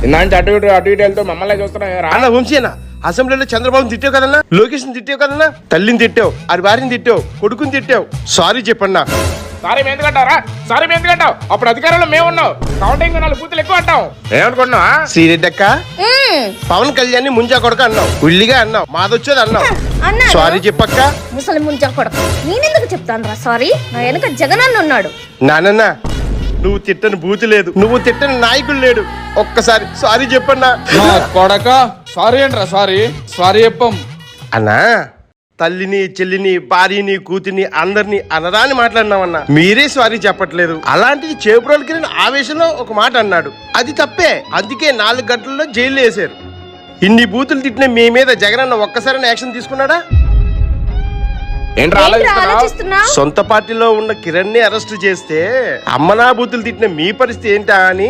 ఇన్నాంటి అటు ఇటు వెళ్తూ మమ్మల్ని చూస్తున్నావు అన్న వంశీనా అసెంబ్లీలో చంద్రబాబు తిట్టావు కదన్నా, లోకేష్ తిట్టావు కదన్నా, తల్లిని తిట్టావు, అది భార్యని తిట్టావు, కొడుకుని తిట్టావు. సారీ చెప్పన్నా. సారీ మేము ఎందుకంటారా? సారీ మేము ఎందుకంటావు? అప్పుడు అధికారంలో మేము ఉన్నాం. కౌంటింగ్ 4 బూతులు ఎక్కువ అంటాం. ఏమనుకుంటున్నావా? శ్రీరెడ్డి అక్క పవన్ కళ్యాణ్ ముంజా కొడక అన్నావు, ఉల్లిగా అన్నావు, మాదొచ్చేది అన్నావు. సారీ చెప్పక్క. ముసలి ముంజా కొడక నేనెందుకు చెప్తాను రా సారీ? నా వెనక జగనన్న ఉన్నాడు. నానన్నా నువ్వు తిట్టని బూతు లేదు, నువ్వు తిట్టని నాయకుడు లేడు. ఒక్కసారి సారీ చెప్పన్నా. కొడక సారీ అంటారా? సారీ చెప్పం అన్నా. తల్లిని చెల్లిని భార్యని కూతుర్ని అందరినీ అనరాని మాట్లాడినామన్నా, మీరే సారీ చెప్పట్లేదు. అలాంటిది చేపురోలకి ఆవేశంలో ఒక మాట అన్నాడు, అది తప్పే. అందుకే 4 గంటల్లో జైల్లో వేశారు. ఇన్ని బూతులు తిట్టిన మీ మీద జగనన్న ఒక్కసారి యాక్షన్ తీసుకున్నాడా? సొంత పార్టీలో ఉన్న కిరణ్ ని అరెస్ట్ చేస్తే అమ్మనా బూతులు తిట్టిన మీ పరిస్థితి ఏంటా అని